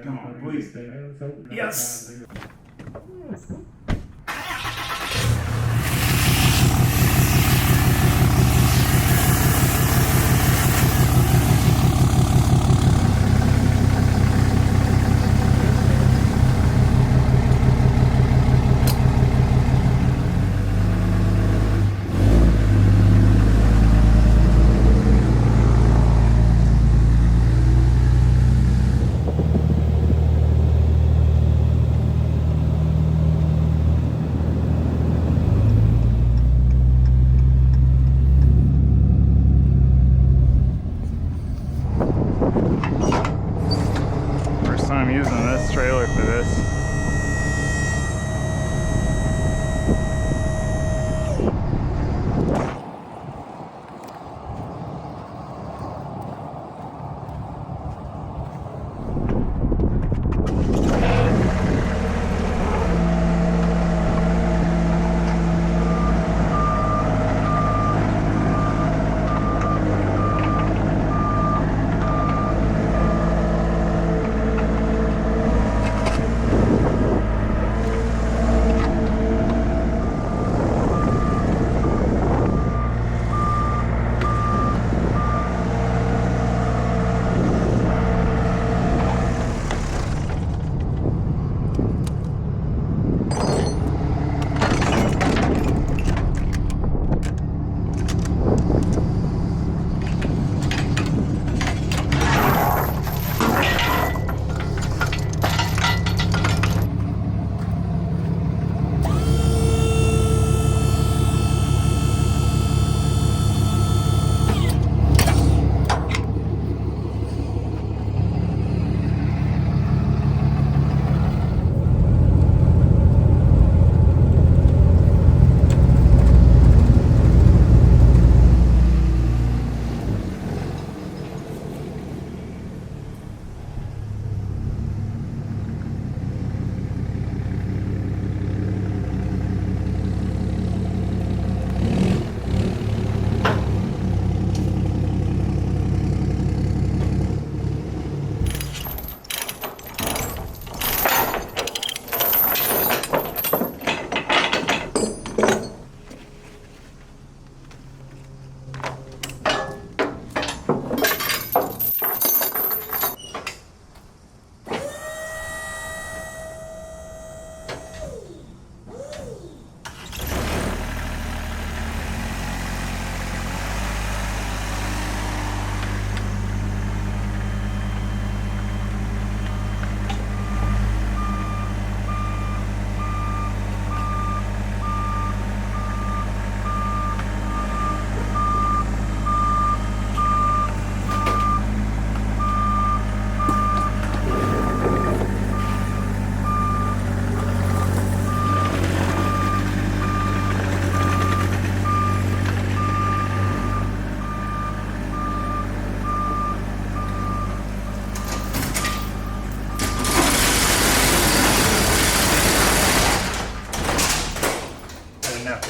Come on, please. Yes! First time using this trailer for this.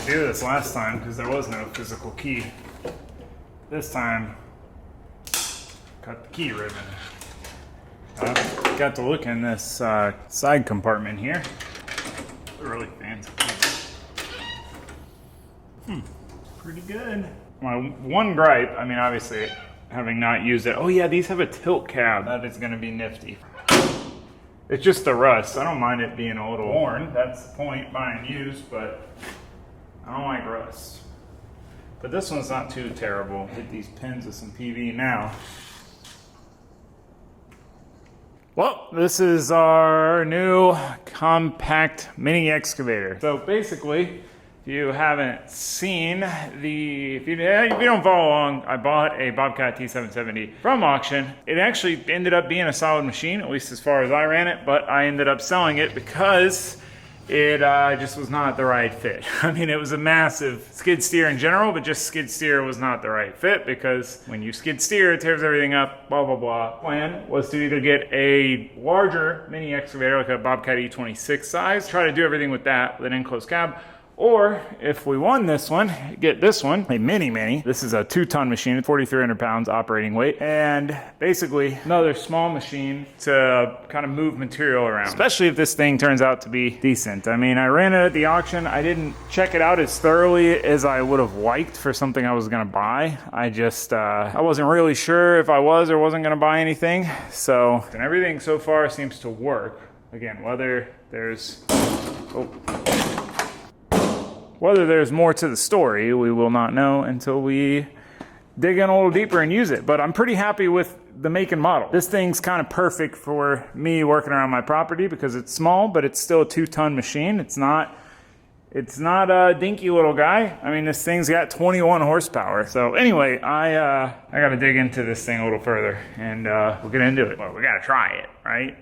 Do this last time because there was no physical key. This time, cut the key ribbon. Got to look in this side compartment here. Really fancy piece. Pretty good. My one gripe, I mean, obviously, having not used it. Oh yeah, these have a tilt cab. That is going to be nifty. It's just the rust. I don't mind it being a little worn. That's the point, buying used, but I don't like rust. But this one's not too terrible. Hit these pins with some PV now. Well, this is our new compact mini excavator. So basically, if you haven't seen if you don't follow along, I bought a Bobcat T770 from auction. It actually ended up being a solid machine, at least as far as I ran it, but I ended up selling it because it just was not the right fit. I mean, it was a massive skid steer in general, but just skid steer was not the right fit because when you skid steer, it tears everything up, blah, blah, blah. Plan was to either get a larger mini excavator, like a Bobcat E26 size, try to do everything with that with an enclosed cab, Or if we won this one, get this one, a mini. This is a 2-ton machine, 4,300 pounds operating weight, and basically another small machine to kind of move material around, especially if this thing turns out to be decent. I mean, I ran it at the auction. I didn't check it out as thoroughly as I would have liked for something I was gonna buy. I just, I wasn't really sure if I was or wasn't gonna buy anything. So, and everything so far seems to work. Again, whether there's more to the story, we will not know until we dig in a little deeper and use it. But I'm pretty happy with the make and model. This thing's kind of perfect for me working around my property because it's small, but it's still a 2-ton machine. It's not a dinky little guy. I mean, this thing's got 21 horsepower. So anyway, I gotta dig into this thing a little further, and we'll get into it. Well, we gotta try it, right?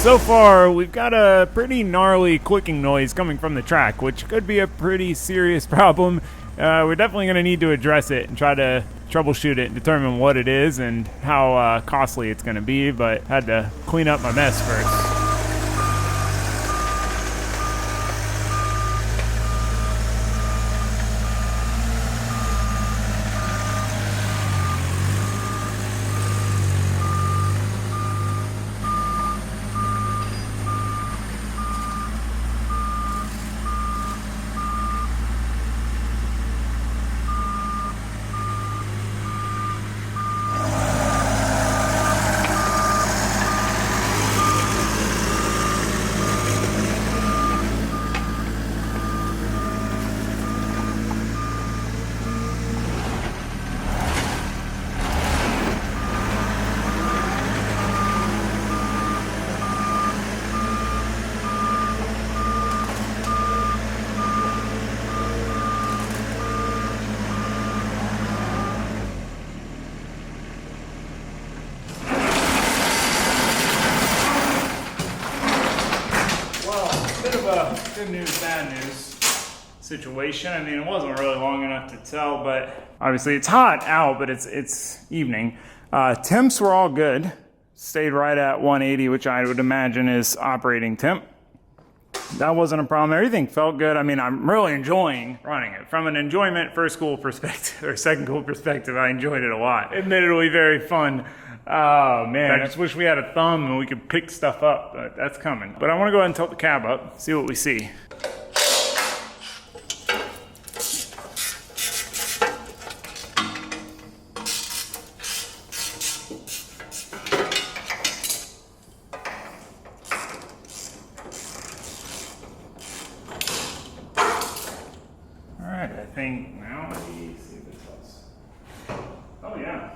So far, we've got a pretty gnarly clicking noise coming from the track, which could be a pretty serious problem. We're definitely going to need to address it and try to troubleshoot it and determine what it is and how costly it's going to be, but had to clean up my mess first. a good news, bad news situation. I mean, it wasn't really long enough to tell, but obviously it's hot out, but it's evening. Temps were all good. Stayed right at 180, which I would imagine is operating temp. That wasn't a problem. Everything felt good. I mean, I'm really enjoying running it. From an enjoyment first cool perspective or second cool perspective, I enjoyed it a lot. Admittedly, very fun. Oh man, I just wish we had a thumb and we could pick stuff up, but that's coming. But I want to go ahead and tilt the cab up, see what we see. I think now, let me see this else. Oh yeah.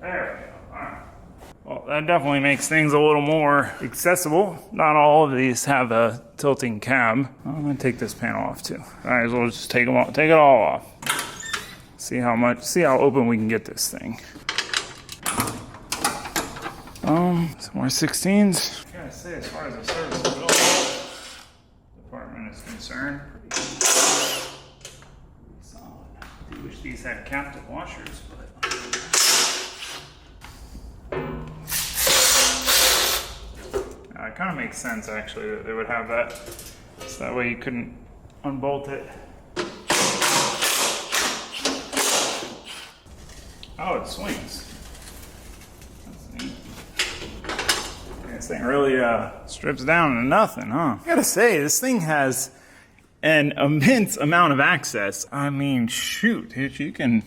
There we go. All right. Well, that definitely makes things a little more accessible. Not all of these have a tilting cab. I'm gonna take this panel off too. Might as well just take it all off. See how open we can get this thing. Some more 16s. I gotta say, as far as the serviceability department is concerned, pretty solid. I do wish these had captive washers, but it kind of makes sense actually that they would have that, so that way you couldn't unbolt it. Oh, it swings. That's neat. This thing really strips down to nothing, huh? I gotta say, this thing has an immense amount of access. I mean, shoot, you can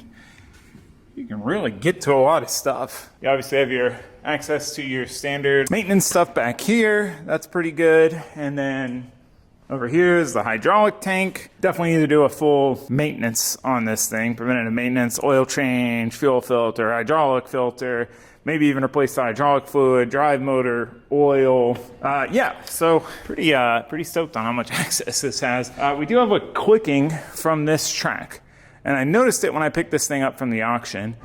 really get to a lot of stuff. You obviously have your access to your standard maintenance stuff back here. That's pretty good. And then over here is the hydraulic tank. Definitely need to do a full maintenance on this thing. Preventative maintenance, oil change, fuel filter, hydraulic filter, maybe even replace the hydraulic fluid, drive motor, oil. Yeah, so pretty stoked on how much access this has. We do have a clicking from this track. And I noticed it when I picked this thing up from the auction.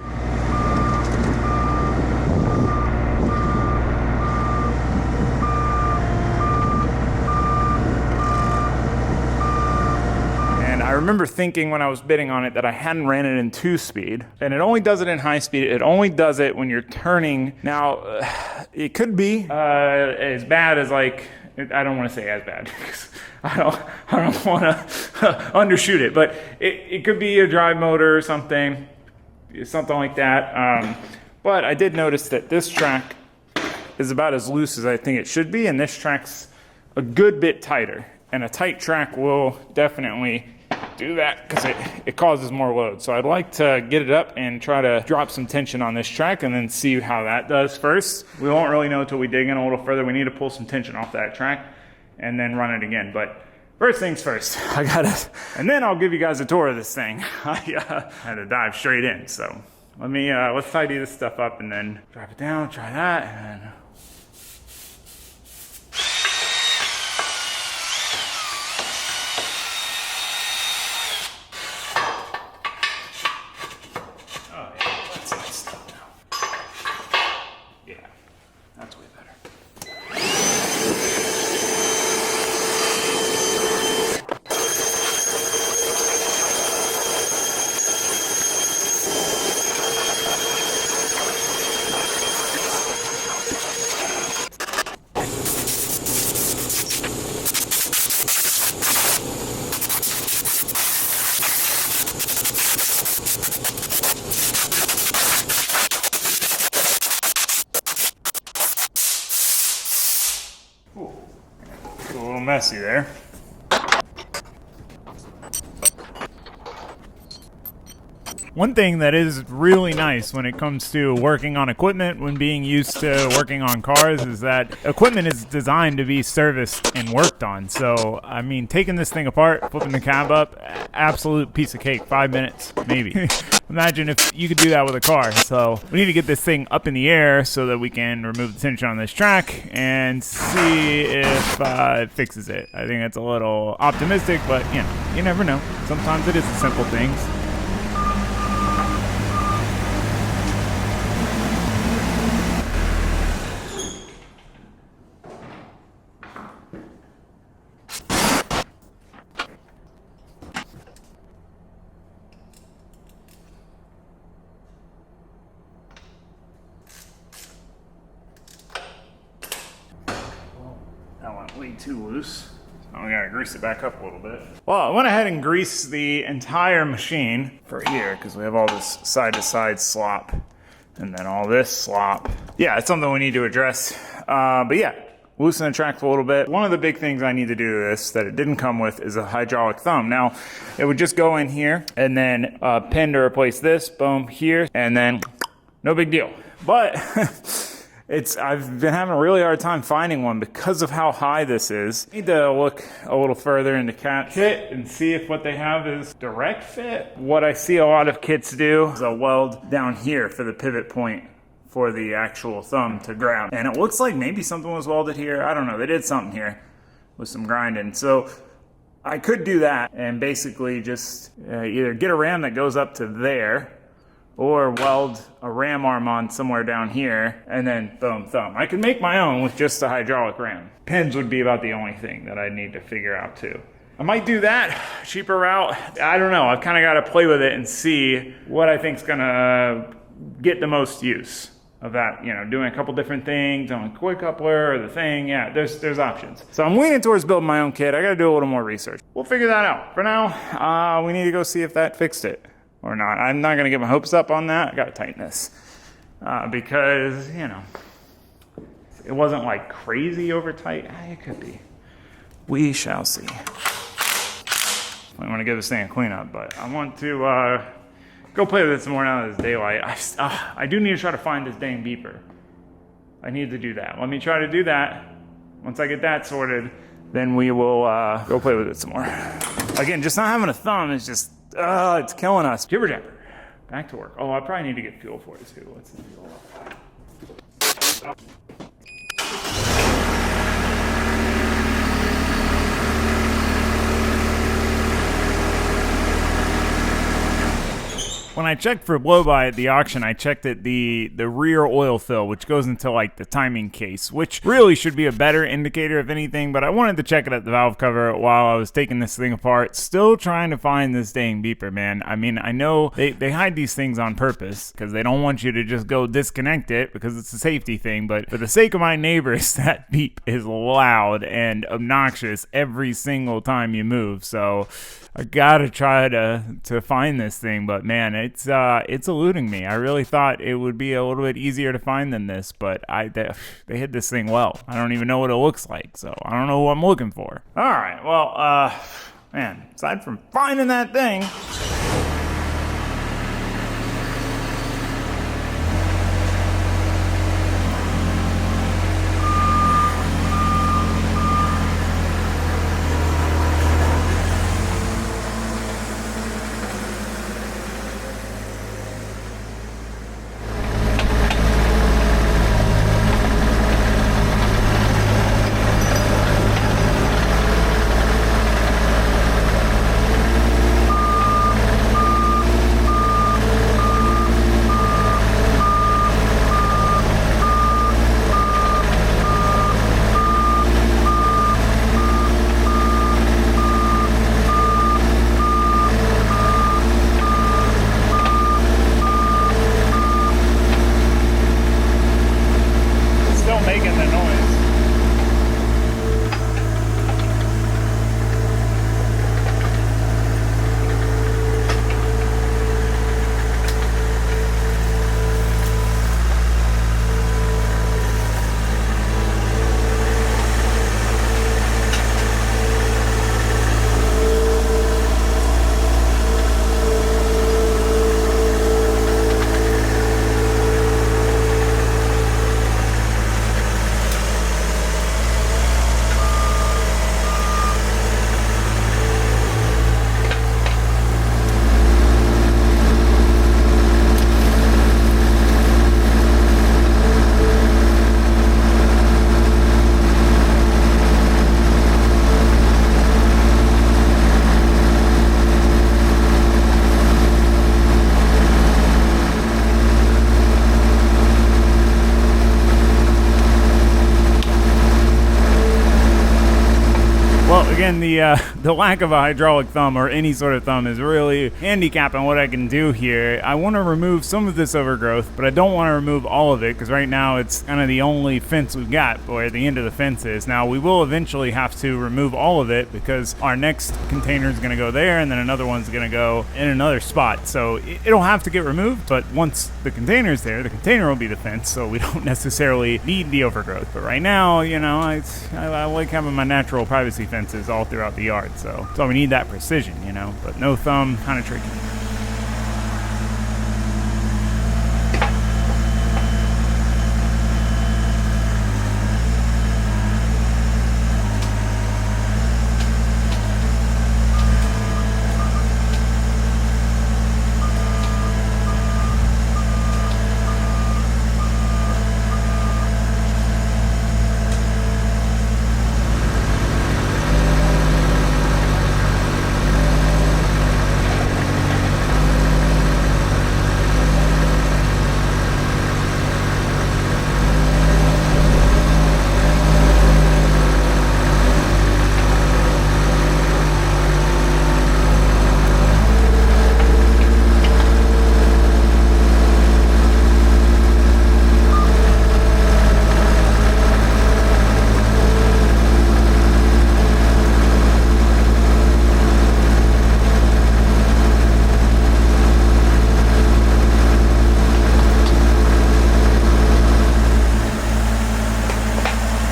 I remember thinking when I was bidding on it that I hadn't ran it in 2-speed, and it only does it in high speed. It only does it when you're turning. Now, it could be as bad as like, I don't want to say as bad because I don't want to undershoot it, but it could be a drive motor or something like that. But I did notice that this track is about as loose as I think it should be, and this track's a good bit tighter. And a tight track will definitely do that because it causes more load. So I'd like to get it up and try to drop some tension on this track and then see how that does first. We won't really know until we dig in a little further. We need to pull some tension off that track and then run it again. But first things first, and then I'll give you guys a tour of this thing. I had to dive straight in. So let's tidy this stuff up and then drop it down, try that, and then a little messy there. One thing that is really nice when it comes to working on equipment when being used to working on cars is that equipment is designed to be serviced and worked on. So, I mean, taking this thing apart, flipping the cab up, absolute piece of cake, 5 minutes, maybe. Imagine if you could do that with a car. So we need to get this thing up in the air so that we can remove the tension on this track and see if it fixes it. I think that's a little optimistic, but you know, you never know. Sometimes it is the simple things. That went way too loose. So we gotta grease it back up a little bit. Well, I went ahead and greased the entire machine for here because we have all this side-to-side slop and then all this slop. Yeah, it's something we need to address. But yeah, loosen the track a little bit. One of the big things I need to do to this that it didn't come with is a hydraulic thumb. Now, it would just go in here and then a pin to replace this, boom, here, and then no big deal. But I've been having a really hard time finding one because of how high this is. I need to look a little further into cat kit and see if what they have is direct fit. What I see a lot of kits do is a weld down here for the pivot point for the actual thumb to ground. And it looks like maybe something was welded here. I don't know. They did something here with some grinding. So I could do that and basically just either get a ram that goes up to there or weld a ram arm on somewhere down here, and then boom, thumb. I could make my own with just a hydraulic ram. Pins would be about the only thing that I need to figure out too. I might do that, cheaper route. I don't know, I've kind of got to play with it and see what I think's gonna get the most use of that, you know, doing a couple different things on a quick coupler or the thing. Yeah, there's options. So I'm leaning towards building my own kit. I gotta do a little more research. We'll figure that out. For now, we need to go see if that fixed it or not. I'm not going to get my hopes up on that. I got to tighten this because, you know, it wasn't like crazy over tight. It could be. We shall see. I want to give this thing a cleanup, but I want to go play with it some more now that it's daylight. I do need to try to find this dang beeper. I need to do that. Let me try to do that. Once I get that sorted, then we will go play with it some more. Again, just not having a thumb is just, it's killing us. Jibber jabber. Back to work. Oh, I probably need to get fuel for it too. What's the fuel? When I checked for blow-by at the auction, I checked at the rear oil fill, which goes into like the timing case, which really should be a better indicator of anything, but I wanted to check it at the valve cover while I was taking this thing apart. Still trying to find this dang beeper, man. I mean, I know they hide these things on purpose because they don't want you to just go disconnect it because it's a safety thing, but for the sake of my neighbors, that beep is loud and obnoxious every single time you move, so I gotta try to find this thing, but man, it's eluding me. I really thought it would be a little bit easier to find than this, but they hid this thing well. I don't even know what it looks like, so I don't know what I'm looking for. All right, well, man, aside from finding that thing, again, the lack of a hydraulic thumb or any sort of thumb is really handicapping what I can do here. I want to remove some of this overgrowth, but I don't want to remove all of it because right now it's kind of the only fence we've got where the end of the fence is. Now we will eventually have to remove all of it because our next container is going to go there and then another one's going to go in another spot. So it'll have to get removed, but once the container is there, the container will be the fence, so we don't necessarily need the overgrowth. But right now, you know, I like having my natural privacy fences all throughout the yard, so we need that precision, you know, but no thumb, kind of tricky.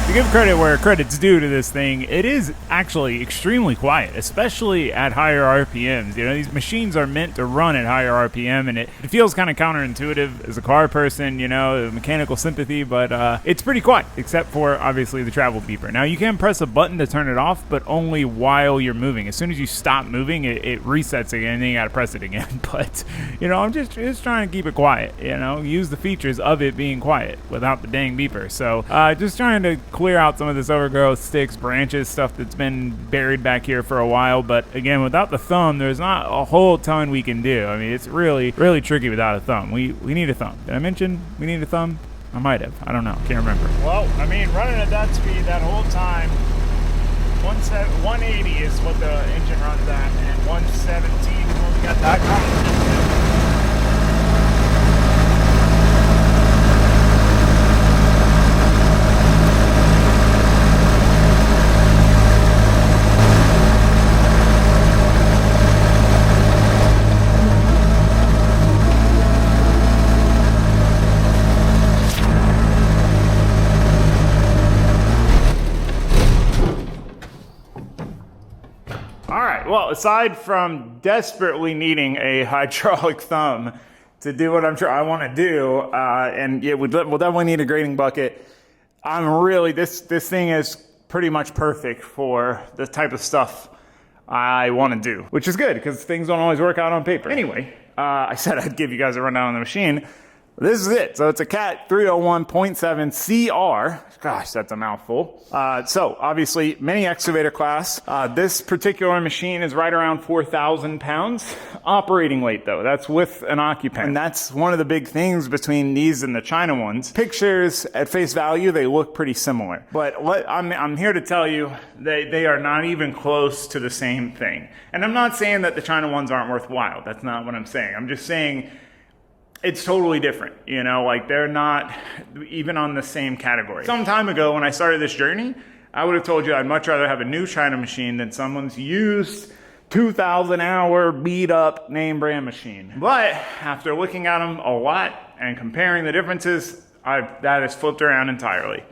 To give credit where credit's due to this thing, it is actually extremely quiet, especially at higher RPMs. You know, these machines are meant to run at higher RPM, and it feels kind of counterintuitive as a car person, you know, mechanical sympathy, but it's pretty quiet, except for, obviously, the travel beeper. Now, you can press a button to turn it off, but only while you're moving. As soon as you stop moving, it resets again, and then you gotta press it again. But, you know, I'm just trying to keep it quiet, you know, use the features of it being quiet without the dang beeper. So, just trying to clear out some of this overgrowth, sticks, branches, stuff that's been buried back here for a while. But again, without the thumb, there's not a whole ton we can do. I mean, it's really tricky without a thumb. We need a thumb. Did I mention we need a thumb? I might have. I don't know. Can't remember. Well, I mean, running at that speed that whole time, 180 is what the engine runs at, and 117 when we got that coming. Well, aside from desperately needing a hydraulic thumb to do what I want to do, and yeah, we'll definitely need a grading bucket. I'm really, this thing is pretty much perfect for the type of stuff I want to do, which is good because things don't always work out on paper. Anyway, I said I'd give you guys a rundown on the machine. This is it. So it's a Cat 301.7 CR. Gosh, that's a mouthful. So obviously mini excavator class. This particular machine is right around 4,000 pounds. Operating weight though, that's with an occupant. And that's one of the big things between these and the China ones. Pictures at face value, they look pretty similar. But I'm here to tell you they are not even close to the same thing. And I'm not saying that the China ones aren't worthwhile. That's not what I'm saying. I'm just saying it's totally different, you know, like they're not even on the same category. Some time ago when I started this journey, I would have told you I'd much rather have a new China machine than someone's used 2,000 hour beat up name brand machine. But after looking at them a lot and comparing the differences, that has flipped around entirely.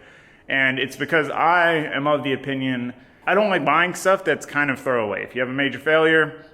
And it's because I am of the opinion, I don't like buying stuff that's kind of throwaway. If you have a major failure,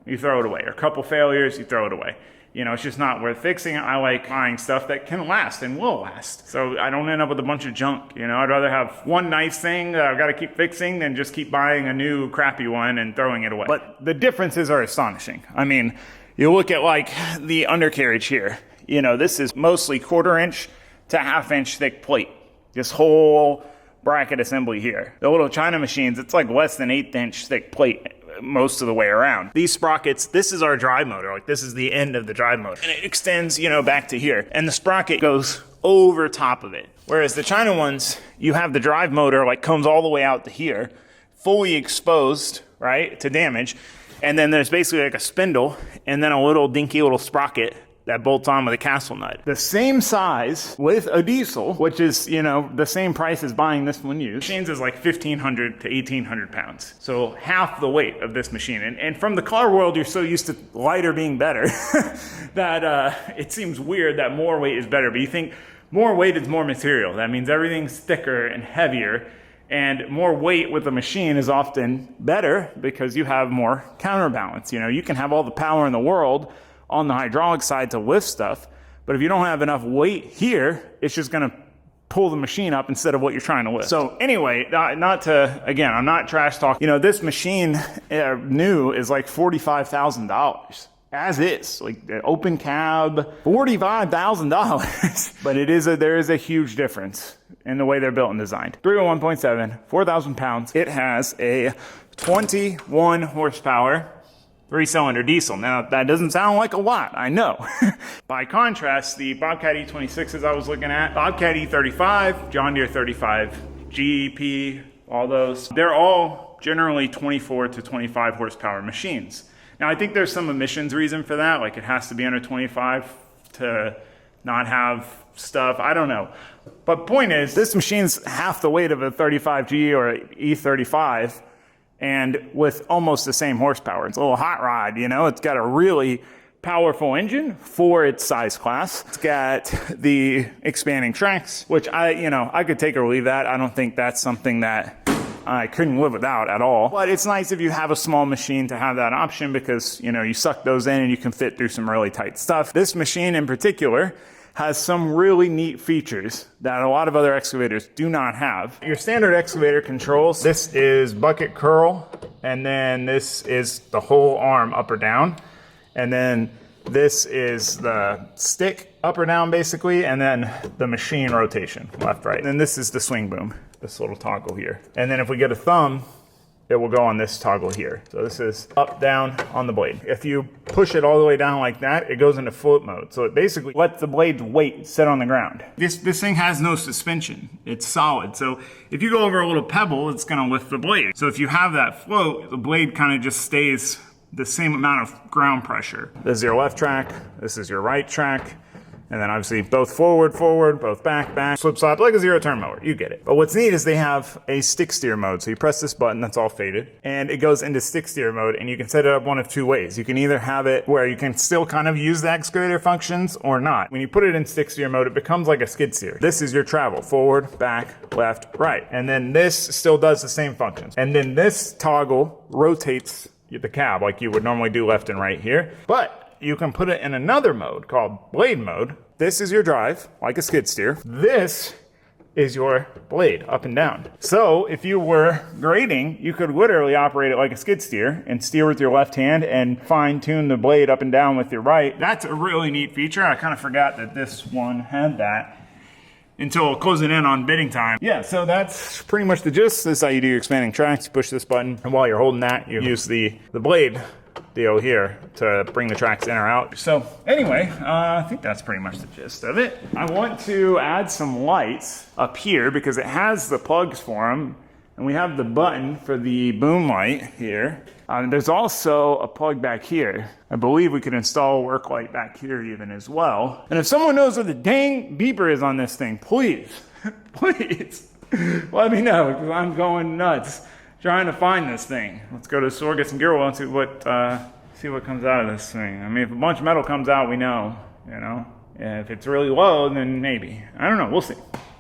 you throw it away. Or a couple failures, you throw it away. You know, it's just not worth fixing. I like buying stuff that can last and will last. So I don't end up with a bunch of junk. You know, I'd rather have one nice thing that I've got to keep fixing than just keep buying a new crappy one and throwing it away. But the differences are astonishing. I mean, you look at like the undercarriage here. You know, this is mostly 1/4 inch to 1/2 inch thick plate. This whole bracket assembly here. The little China machines, it's like less than 1/8 inch thick plate most of the way around. These sprockets, this is our drive motor. Like this is the end of the drive motor. And it extends, you know, back to here. And the sprocket goes over top of it. Whereas the China ones, you have the drive motor like comes all the way out to here, fully exposed, right, to damage. And then there's basically like a spindle and then a little dinky little sprocket that bolts on with a castle nut. The same size with a diesel, which is, you know, the same price as buying this one used. Machines is like 1,500 to 1,800 pounds. So half the weight of this machine. And from the car world, you're so used to lighter being better that it seems weird that more weight is better. But you think more weight is more material. That means everything's thicker and heavier. And more weight with a machine is often better because you have more counterbalance. You know, you can have all the power in the world on the hydraulic side to lift stuff, but if you don't have enough weight here, it's just gonna pull the machine up instead of what you're trying to lift. So anyway, not to, again, I'm not trash talking. You know, this machine new is like $45,000. As is, like the open cab, $45,000. But there is a huge difference in the way they're built and designed. 301.7, 4,000 pounds. It has a 21 horsepower, 3-cylinder diesel. Now, that doesn't sound like a lot, I know. By contrast, the Bobcat E26s I was looking at, Bobcat E35, John Deere 35, GEP, all those, they're all generally 24 to 25 horsepower machines. Now, I think there's some emissions reason for that, like it has to be under 25 to not have stuff, I don't know. But point is, this machine's half the weight of a 35G or E35, and with almost the same horsepower. It's a little hot rod, you know? It's got a really powerful engine for its size class. It's got the expanding tracks, which I could take or leave that. I don't think that's something that I couldn't live without at all. But it's nice if you have a small machine to have that option because, you know, you suck those in and you can fit through some really tight stuff. This machine in particular has some really neat features that a lot of other excavators do not have. Your standard excavator controls, this is bucket curl, and then this is the whole arm up or down, and then this is the stick up or down basically, and then the machine rotation, left, right. And then this is the swing boom, this little toggle here. And then if we get a thumb, it will go on this toggle here. So this is up, down on the blade. If you push it all the way down like that, it goes into float mode. So it basically lets the blade's weight sit on the ground. This thing has no suspension. It's solid. So if you go over a little pebble, it's gonna lift the blade. So if you have that float, the blade kind of just stays the same amount of ground pressure. This is your left track, this is your right track, and then obviously both forward, both back, slip slide, like a zero-turn mower, you get it. But what's neat is they have a stick steer mode. So you press this button, that's all faded, and it goes into stick steer mode, and you can set it up one of two ways. You can either have it where you can still kind of use the excavator functions or not. When you put it in stick steer mode, it becomes like a skid steer. This is your travel, forward, back, left, right. And then this still does the same functions. And then this toggle rotates the cab like you would normally do left and right here. But you can put it in another mode called blade mode. This is your drive, like a skid steer. This is your blade, up and down. So if you were grading, you could literally operate it like a skid steer and steer with your left hand and fine tune the blade up and down with your right. That's a really neat feature. I kind of forgot that this one had that until closing in on bidding time. Yeah, so that's pretty much the gist. This is how you do your expanding tracks. You push this button, and while you're holding that, you use the blade deal here to bring the tracks in or out. So anyway, I think that's pretty much the gist of it. I want to add some lights up here because it has the plugs for them, and we have the button for the boom light here. There's also a plug back here. I believe we could install a work light back here even as well. And if someone knows where the dang beeper is on this thing, please, please let me know, because I'm going nuts trying to find this thing. Let's go to the store, get some gear oil, and see what comes out of this thing. I mean, if a bunch of metal comes out, we know, you know. If it's really low, then maybe. I don't know, we'll see.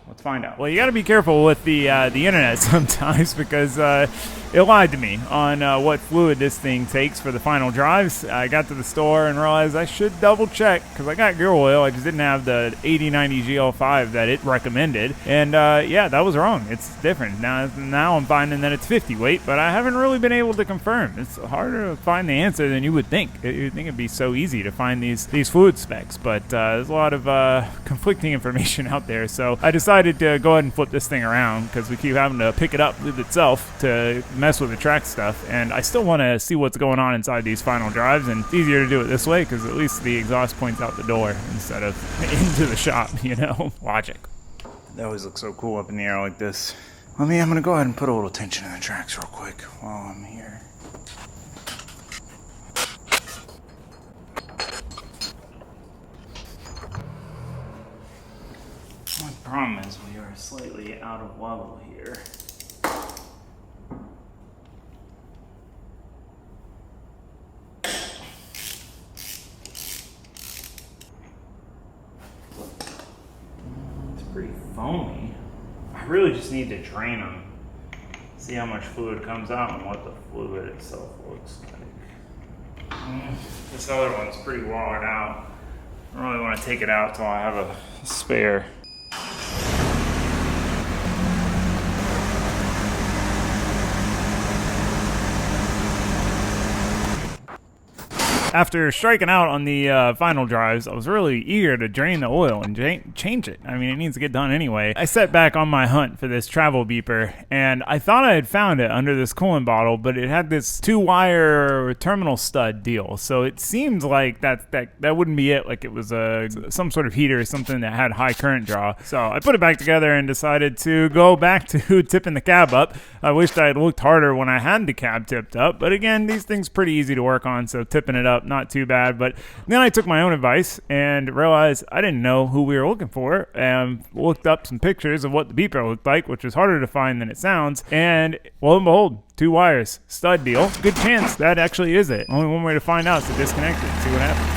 Let's find out. Well, you got to be careful with the internet sometimes because it lied to me on what fluid this thing takes for the final drives. I got to the store and realized I should double check because I got gear oil. I just didn't have the 8090 GL5 that it recommended. And yeah, that was wrong. It's different. Now I'm finding that it's 50 weight, but I haven't really been able to confirm. It's harder to find the answer than you would think. You'd think it'd be so easy to find these fluid specs, but there's a lot of conflicting information out there. So I decided to go ahead and flip this thing around because we keep having to pick it up with itself to mess with the track stuff, and I still want to see what's going on inside these final drives, and it's easier to do it this way because at least the exhaust points out the door instead of into the shop, you know. Logic. That always looks so cool up in the air like this. I'm gonna go ahead and put a little tension in the tracks real quick while I'm here. My problem is we are slightly out of level here. It's pretty foamy. I really just need to drain them. See how much fluid comes out and what the fluid itself looks like. This other one's pretty watered out. I don't really want to take it out till I have a spare. After striking out on the final drives, I was really eager to drain the oil and change it. I mean, it needs to get done anyway. I set back on my hunt for this travel beeper, and I thought I had found it under this coolant bottle, but it had this 2-wire terminal stud deal. So it seems like that wouldn't be it. Like it was some sort of heater or something that had high current draw. So I put it back together and decided to go back to tipping the cab up. I wished I had looked harder when I had the cab tipped up, but again, these things pretty easy to work on, so tipping it up, not too bad. But then I took my own advice and realized I didn't know who we were looking for, and looked up some pictures of what the beeper looked like, which was harder to find than it sounds, and lo and behold, 2 wires, stud deal. Good chance that actually is it. Only one way to find out is to disconnect it and see what happens.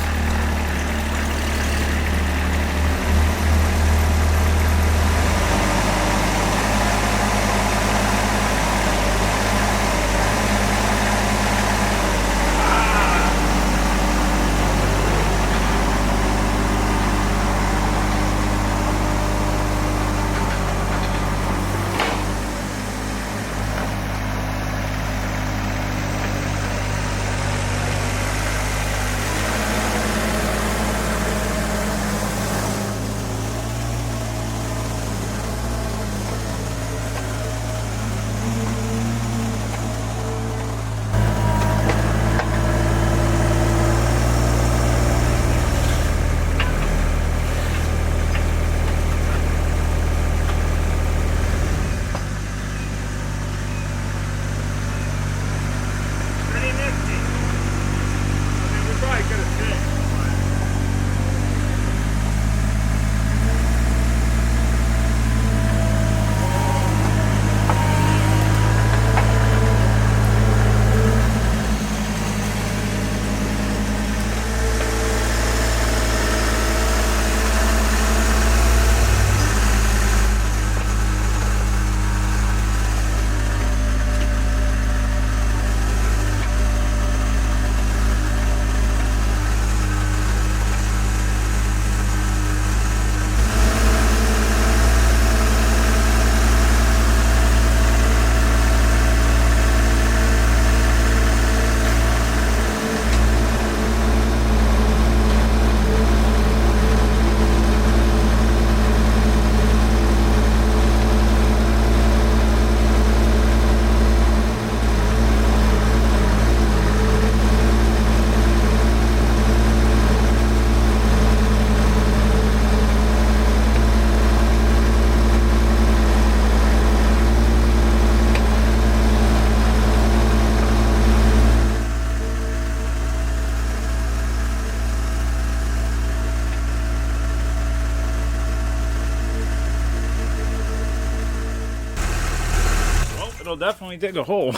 It'll definitely dig a hole.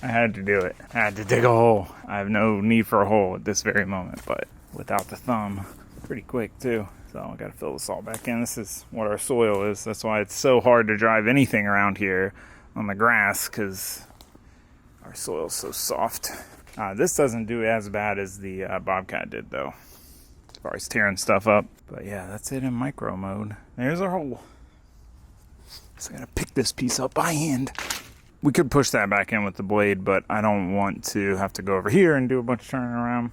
I had to do it. I had to dig a hole. I have no need for a hole at this very moment, but without the thumb, pretty quick too. So I gotta fill this all back in. This is what our soil is. That's why it's so hard to drive anything around here on the grass, because our soil's so soft. This doesn't do as bad as the Bobcat did though, as far as tearing stuff up. But yeah, that's it in micro mode. There's our hole. So I gotta pick this piece up by hand. We could push that back in with the blade, but I don't want to have to go over here and do a bunch of turning around.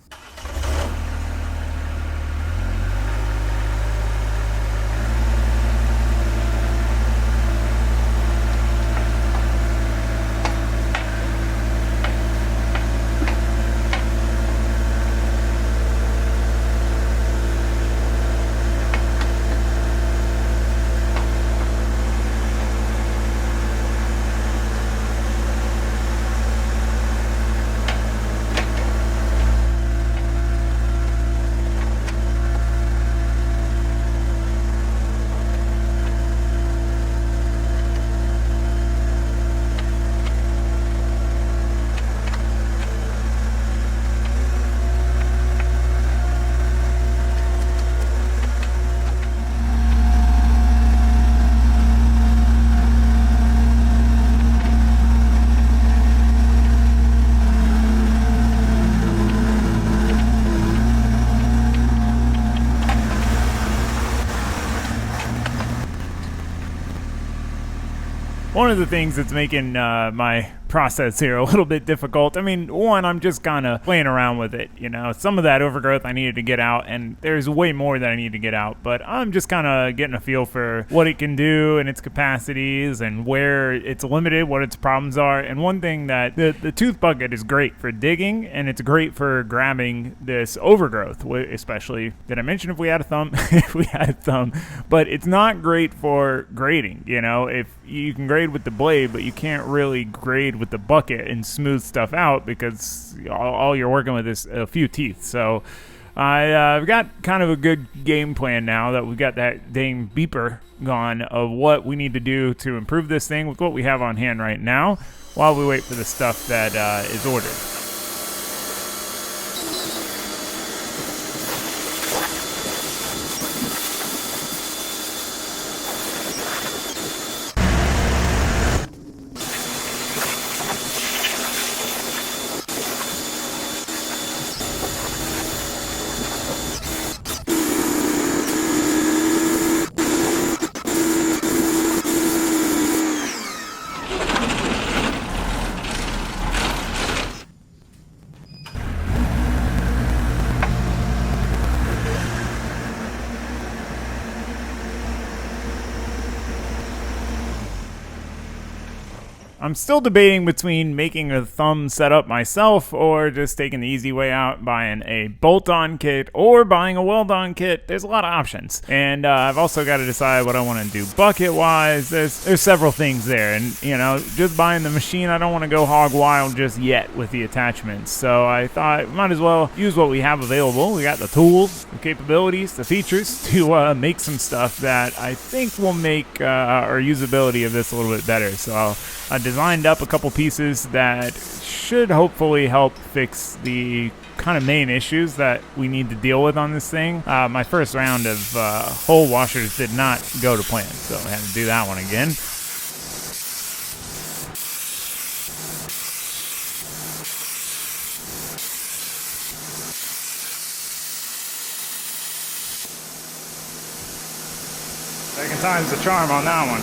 one of the things that's making my process here a little bit difficult. I mean, one, I'm just kind of playing around with it, you know. Some of that overgrowth I needed to get out, and there's way more that I need to get out, but I'm just kind of getting a feel for what it can do and its capacities and where it's limited, what its problems are. And one thing that the tooth bucket is great for digging, and it's great for grabbing this overgrowth, especially, did I mention if we had a thumb? If we had a thumb, but it's not great for grading, you know. If you can grade with the blade, but you can't really grade with the bucket and smooth stuff out because all you're working with is a few teeth. So I've got kind of a good game plan now that we've got that dang beeper gone of what we need to do to improve this thing with what we have on hand right now while we wait for the stuff that is ordered. I'm still debating between making a thumb setup myself or just taking the easy way out, buying a bolt-on kit or buying a weld-on kit. There's a lot of options. And I've also got to decide what I want to do bucket-wise. There's several things there. And, you know, just buying the machine, I don't want to go hog wild just yet with the attachments. So I thought we might as well use what we have available. We got the tools, the capabilities, the features to make some stuff that I think will make our usability of this a little bit better. So I designed up a couple pieces that should hopefully help fix the kind of main issues that we need to deal with on this thing. My first round of hole washers did not go to plan, so I had to do that one again. Second time's the charm on that one.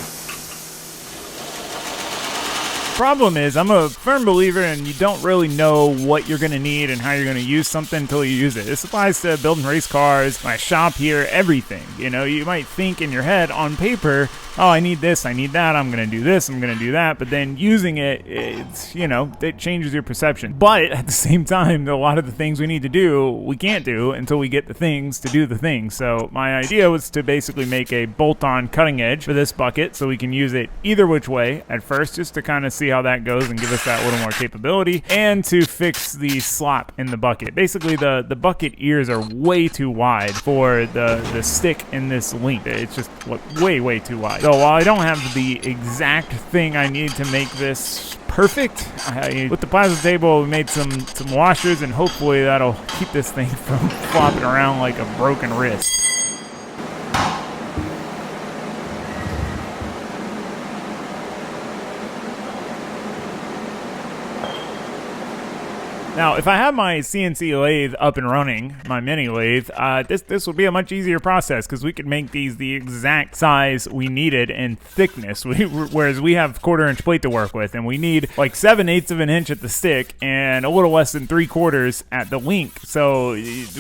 Problem is, I'm a firm believer in you don't really know what you're going to need and how you're going to use something until you use it. This applies to building race cars, my shop here, everything. You know, you might think in your head on paper, oh, I need this, I need that, I'm going to do this, I'm going to do that. But then using it, it's, you know, it changes your perception. But at the same time, a lot of the things we need to do, we can't do until we get the things to do the things. So my idea was to basically make a bolt-on cutting edge for this bucket so we can use it either which way at first, just to kind of see how that goes and give us that little more capability, and to fix the slop in the bucket. Basically, the bucket ears are way too wide for the stick in this length. It's just way too wide. So while I don't have the exact thing I need to make this perfect, with the plasma table we made some washers, and hopefully that'll keep this thing from flopping around like a broken wrist. Now, if I have my CNC lathe up and running, my mini lathe, this would be a much easier process because we could make these the exact size we needed and thickness. Whereas we have 1/4 inch plate to work with, and we need like 7/8 of an inch at the stick and a little less than 3/4 at the link. So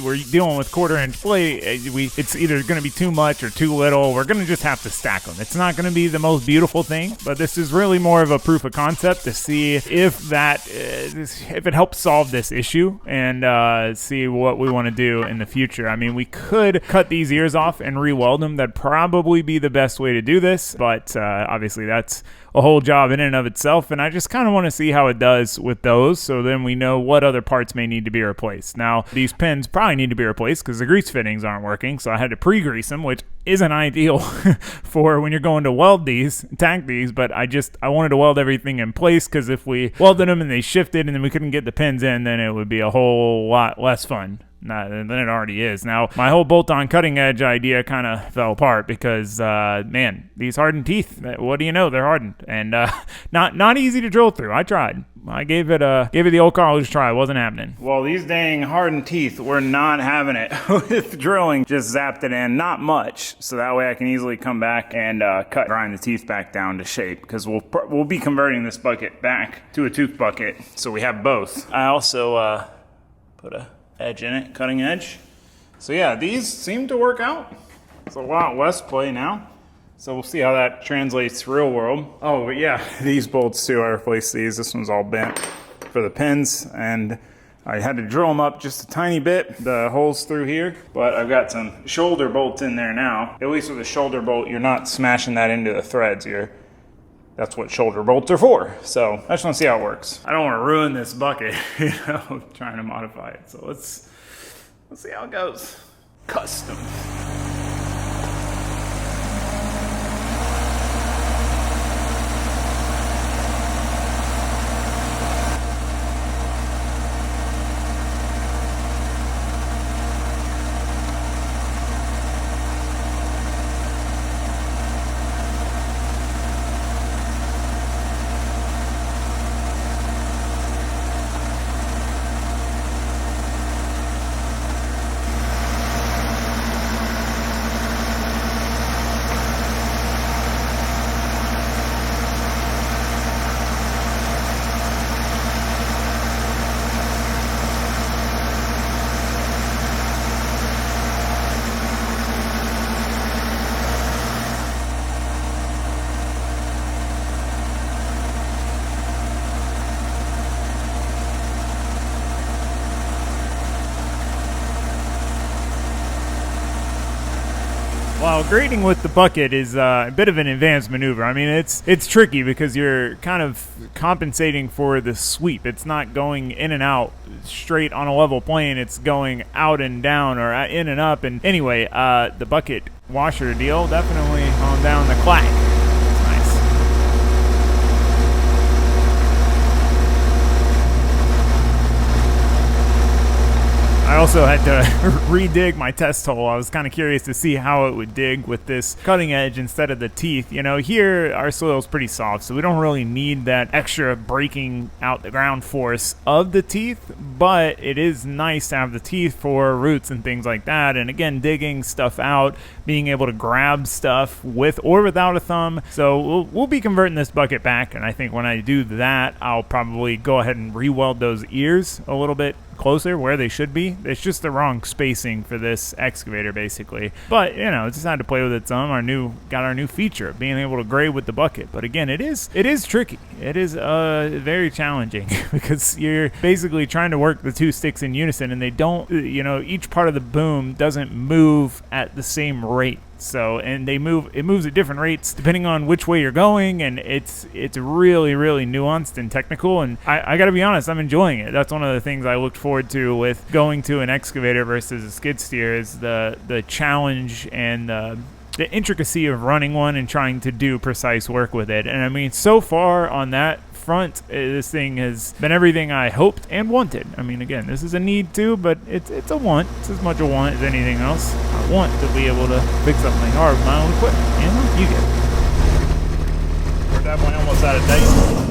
we're dealing with 1/4 inch plate. It's either going to be too much or too little. We're going to just have to stack them. It's not going to be the most beautiful thing, but this is really more of a proof of concept to see if it helps solve this issue and see what we want to do in the future. I mean, we could cut these ears off and re-weld them. That'd probably be the best way to do this, but obviously that's a whole job in and of itself, and I just kind of want to see how it does with those, so then we know what other parts may need to be replaced. Now, these pins probably need to be replaced because the grease fittings aren't working, so I had to pre-grease them, which isn't ideal for when you're going to weld these, tack these, but I wanted to weld everything in place, because if we welded them and they shifted and then we couldn't get the pins in, then it would be a whole lot less fun. than it already is. Now, my whole bolt-on cutting edge idea kind of fell apart because, man, these hardened teeth, what do you know? They're hardened and not easy to drill through. I tried. I gave it the old college try. It wasn't happening. Well, these dang hardened teeth were not having it with drilling. Just zapped it in, not much, so that way I can easily come back and grind the teeth back down to shape, because we'll be converting this bucket back to a tooth bucket, so we have both. I also put a edge in it, cutting edge. So yeah, these seem to work out. It's a lot less play now. So we'll see how that translates real world. Oh, but yeah, these bolts too, I replaced these. This one's all bent for the pins, and I had to drill them up just a tiny bit, the holes through here. But I've got some shoulder bolts in there now. At least with a shoulder bolt, you're not smashing that into the threads. That's what shoulder bolts are for. So I just want to see how it works. I don't want to ruin this bucket, trying to modify it. So let's see how it goes. Custom. Well, grading with the bucket is a bit of an advanced maneuver. I mean, it's tricky because you're kind of compensating for the sweep. It's not going in and out straight on a level plane. It's going out and down or in and up. And anyway, the bucket washer deal definitely calmed down the clack. I also had to re-dig my test hole. I was kind of curious to see how it would dig with this cutting edge instead of the teeth. You know, here our soil is pretty soft, so we don't really need that extra breaking out the ground force of the teeth, but it is nice to have the teeth for roots and things like that. And again, digging stuff out, being able to grab stuff with or without a thumb. So we'll be converting this bucket back, and I think when I do that, I'll probably go ahead and re-weld those ears a little bit closer where they should be. It's just the wrong spacing for this excavator, basically. But you know, just had to play with it some. Got our new feature of being able to grade with the bucket. But again, it is tricky. It is very challenging because you're basically trying to work the two sticks in unison, and they don't. You know, each part of the boom doesn't move at the same rate. So, and it moves at different rates depending on which way you're going, and it's really, really nuanced and technical, and I gotta be honest, I'm enjoying it. That's one of the things I looked forward to with going to an excavator versus a skid steer, is the challenge and the intricacy of running one and trying to do precise work with it. And I mean, so far on that front, this thing has been everything I hoped and wanted. I mean, again, this is a need too, but it's a want. It's as much a want as anything else. I want to be able to fix something hard with my own equipment. You know, you get it. We're definitely almost out of date.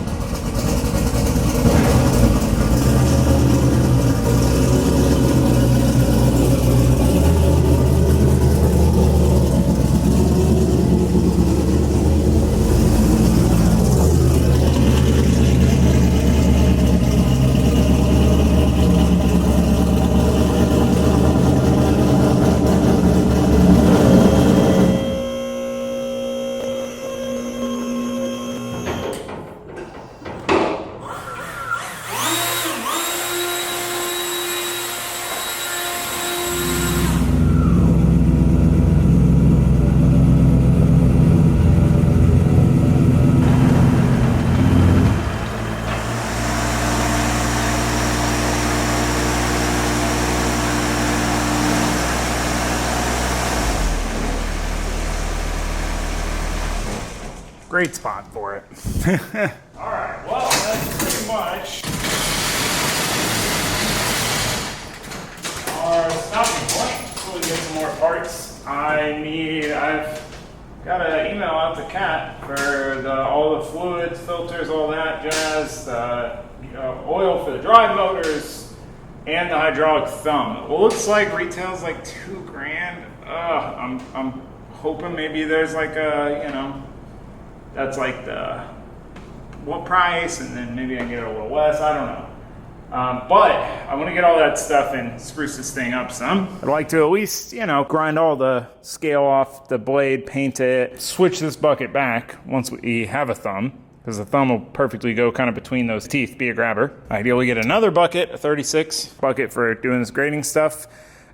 Great spot for it. All right, well, that's pretty much our more parts. I've got an email out to Cat for all the fluids, filters, all that jazz, oil for the drive motors, and the hydraulic thumb. It looks like retails like $2,000. I'm hoping maybe there's like a, that's like the what price, and then maybe I can get it a little less. I don't know. But I want to get all that stuff and spruce this thing up some. I'd like to at least, grind all the scale off the blade, paint it, switch this bucket back once we have a thumb, because the thumb will perfectly go kind of between those teeth, be a grabber. Ideally get another bucket, a 36 bucket for doing this grading stuff.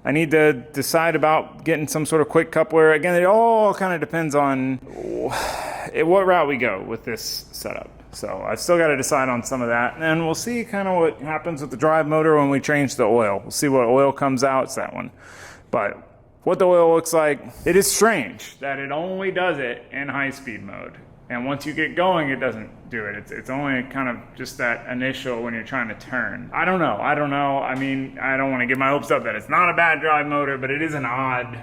I need to decide about getting some sort of quick coupler. Again, it all kind of depends on what route we go with this setup. So I've still got to decide on some of that, and we'll see kind of what happens with the drive motor when we change the oil. We'll see what oil comes out. It's that one. But what the oil looks like, it is strange that it only does it in high-speed mode. And once you get going, it doesn't do it. It's only kind of just that initial when you're trying to turn. I don't know. I mean, I don't want to get my hopes up that it's not a bad drive motor, but it is an odd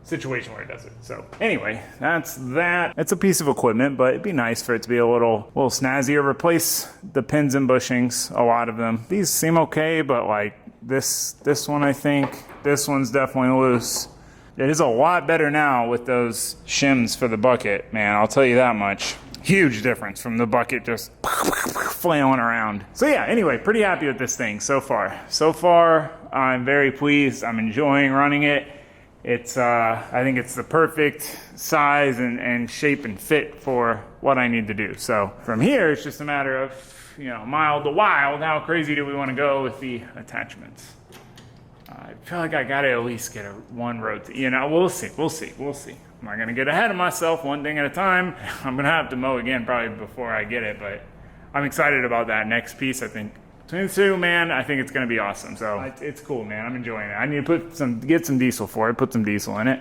situation where it does it. So anyway, that's that. It's a piece of equipment, but it'd be nice for it to be a little snazzier. Replace the pins and bushings, a lot of them. These seem okay, but like this one, I think this one's definitely loose. It is a lot better now with those shims for the bucket, man, I'll tell you that much. Huge difference from the bucket just flailing around. So yeah, anyway, pretty happy with this thing so far. So far, I'm very pleased. I'm enjoying running it. It's, I think it's the perfect size and shape and fit for what I need to do. So from here, it's just a matter of, mild to wild. How crazy do we want to go with the attachments? I feel like I got to at least get one road. We'll see. I'm not going to get ahead of myself, one thing at a time. I'm going to have to mow again probably before I get it, but I'm excited about that next piece. I think between the two, man, I think it's going to be awesome. So it's cool, man. I'm enjoying it. I need to get some diesel for it, put some diesel in it.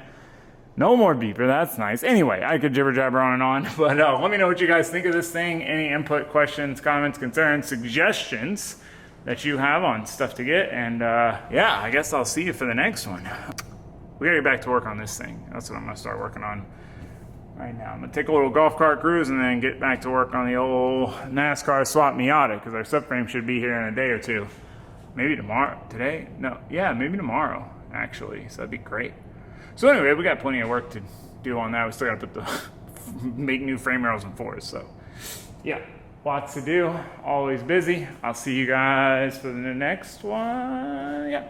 No more beeper. That's nice. Anyway, I could jibber jabber on and on, but let me know what you guys think of this thing. Any input, questions, comments, concerns, suggestions that you have on stuff to get. And yeah, I guess I'll see you for the next one. We gotta get back to work on this thing. That's what I'm gonna start working on right now. I'm gonna take a little golf cart cruise and then get back to work on the old NASCAR swap Miata, because our subframe should be here in a day or two. Maybe tomorrow. Today? No. Yeah, maybe tomorrow, actually. So that'd be great. So anyway, we got plenty of work to do on that. We still gotta put make new frame rails and floors. So yeah, lots to do. Always busy. I'll see you guys for the next one. Yeah.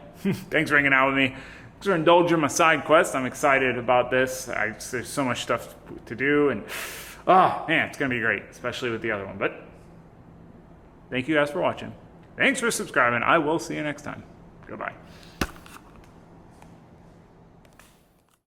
Thanks for hanging out with me. Thanks for indulging my side quest. I'm excited about this. There's so much stuff to do, and oh man, it's gonna be great, especially with the other one. But thank you guys for watching. Thanks for subscribing. I will see you next time. Goodbye.